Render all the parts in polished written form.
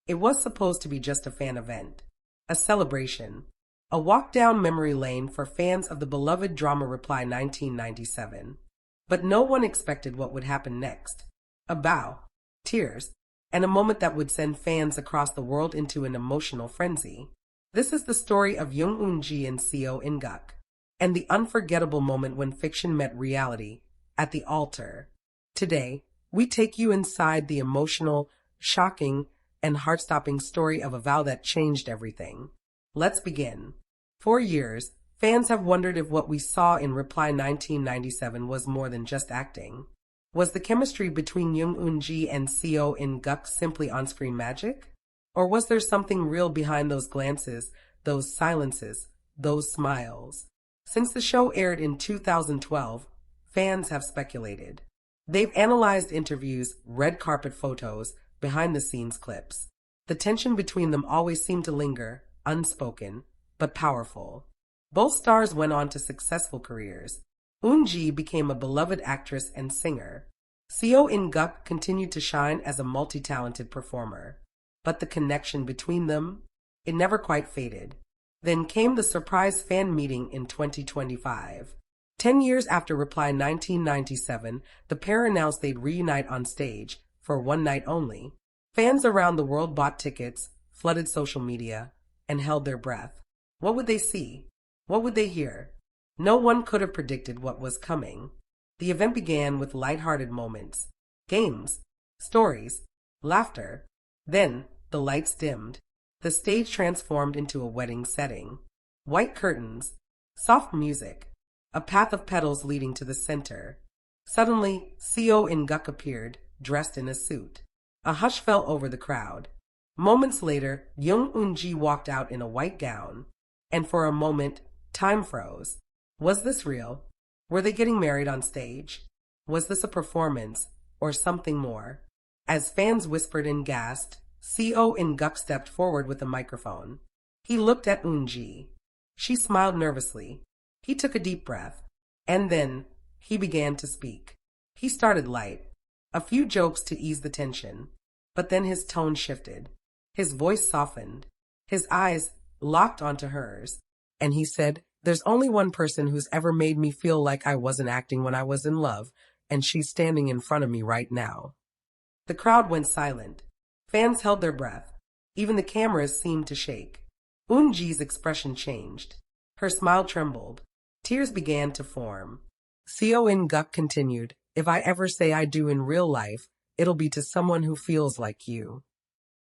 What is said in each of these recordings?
It was supposed to be just a fan event, a celebration, a walk down memory lane for fans of the beloved drama Reply 1997. But no one expected what would happen next. A bow, tears, and a moment that would send fans across the world into an emotional frenzy. This is the story of Eun Ji and Seo In Guk, and the unforgettable moment when fiction met reality at the altar. Today, we take you inside the emotional, shocking, and heart-stopping story of a vow that changed everything. Let's begin. For years, fans have wondered if what we saw in Reply 1997 was more than just acting. Was the chemistry between Eun Ji and Seo In Guk simply on-screen magic? Or was there something real behind those glances, those silences, those smiles? Since the show aired in 2012, fans have speculated. They've analyzed interviews, red carpet photos, behind-the-scenes clips. The tension between them always seemed to linger, unspoken, but powerful. Both stars went on to successful careers. Eun Ji became a beloved actress and singer. Seo In Guk continued to shine as a multi-talented performer. But the connection between them, it never quite faded. Then came the surprise fan meeting in 2025. 10 years after Reply 1997, the pair announced they'd reunite on stage, for one night only. Fans around the world bought tickets, flooded social media, and held their breath. What would they see? What would they hear? No one could have predicted what was coming. The event began with lighthearted moments, games, stories, laughter. Then, the lights dimmed. The stage transformed into a wedding setting. White curtains, soft music, a path of petals leading to the center. Suddenly, Seo In Guk appeared, dressed in a suit. A hush fell over the crowd. Moments later, Jung Eun Ji walked out in a white gown. And for a moment, time froze. Was this real? Were they getting married on stage? Was this a performance, or something more? As fans whispered and gasped, Seo In Guk stepped forward with a microphone. He looked at Eun Ji. She smiled nervously. He took a deep breath. And then, he began to speak. He started light. A few jokes to ease the tension. But then his tone shifted. His voice softened. His eyes locked onto hers. And he said, "There's only one person who's ever made me feel like I wasn't acting when I was in love, and she's standing in front of me right now." The crowd went silent. Fans held their breath. Even the cameras seemed to shake. Eun Ji's expression changed. Her smile trembled. Tears began to form. Seo In Guk continued, "If I ever say I do in real life, it'll be to someone who feels like you."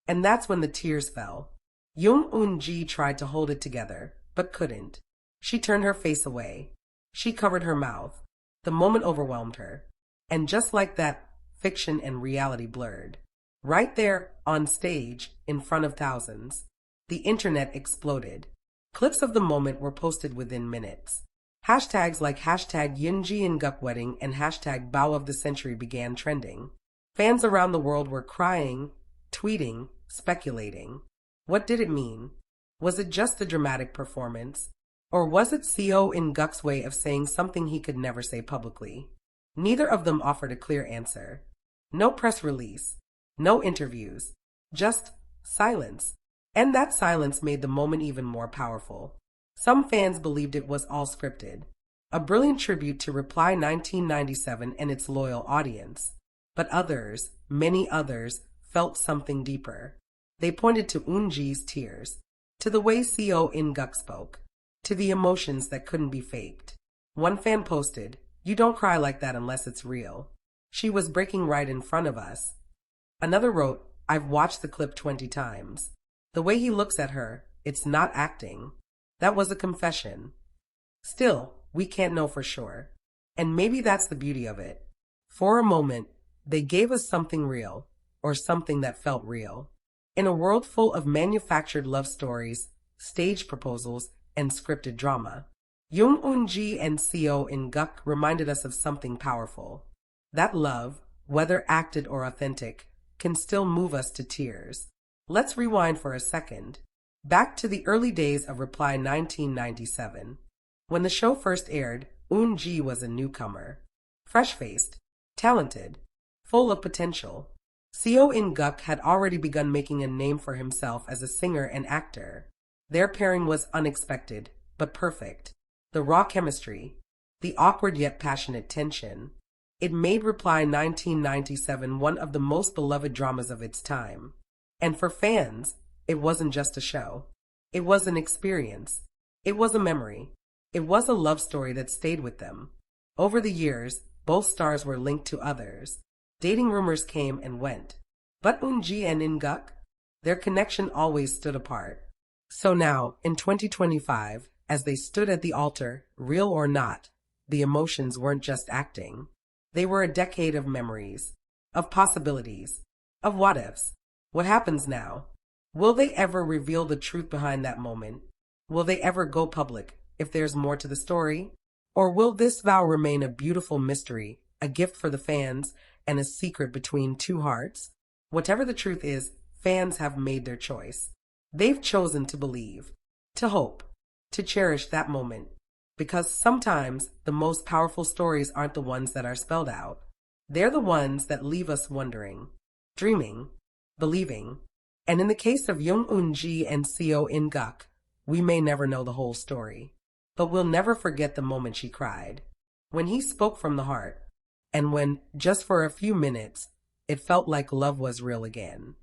And that's when the tears fell. Jung Eun Ji tried to hold it together, but couldn't. She turned her face away. She covered her mouth. The moment overwhelmed her. And just like that, fiction and reality blurred. Right there, on stage, in front of thousands. The internet exploded. Clips of the moment were posted within minutes. Hashtags like hashtag Eun Ji In Guk wedding and hashtag bow of the century began trending. Fans around the world were crying, tweeting, speculating. What did it mean? Was it just a dramatic performance? Or was it Seo In Guk's way of saying something he could never say publicly? Neither of them offered a clear answer. No press release. No interviews. Just silence. And that silence made the moment even more powerful. Some fans believed it was all scripted. A brilliant tribute to Reply 1997 and its loyal audience. But others, many others, felt something deeper. They pointed to Eun Ji's tears, to the way Seo In Guk spoke, to the emotions that couldn't be faked. One fan posted, "You don't cry like that unless it's real. She was breaking right in front of us." Another wrote, "I've watched the clip 20 times. The way he looks at her, it's not acting." That was a confession. Still, we can't know for sure. And maybe that's the beauty of it. For a moment, they gave us something real, or something that felt real. In a world full of manufactured love stories, stage proposals, and scripted drama, Jung Eun Ji and Seo In Guk reminded us of something powerful. That love, whether acted or authentic, can still move us to tears. Let's rewind for a second. Back to the early days of Reply 1997. When the show first aired, Eun Ji was a newcomer. Fresh-faced, talented, full of potential. Seo In Guk had already begun making a name for himself as a singer and actor. Their pairing was unexpected, but perfect. The raw chemistry, the awkward yet passionate tension. It made Reply 1997 one of the most beloved dramas of its time. And for fans, it wasn't just a show. It was an experience. It was a memory. It was a love story that stayed with them. Over the years, both stars were linked to others. Dating rumors came and went. But Eun Ji and In Guk, their connection always stood apart. So now, in 2025, as they stood at the altar, real or not, the emotions weren't just acting. They were a decade of memories, of possibilities, of what-ifs. What happens now? Will they ever reveal the truth behind that moment? Will they ever go public if there's more to the story? Or will this vow remain a beautiful mystery, a gift for the fans, and a secret between two hearts? Whatever the truth is, fans have made their choice. They've chosen to believe, to hope, to cherish that moment. Because sometimes the most powerful stories aren't the ones that are spelled out. They're the ones that leave us wondering, dreaming, believing. And in the case of Eun Ji and Seo In Guk, we may never know the whole story. But we'll never forget the moment she cried, when he spoke from the heart, and when, just for a few minutes, it felt like love was real again.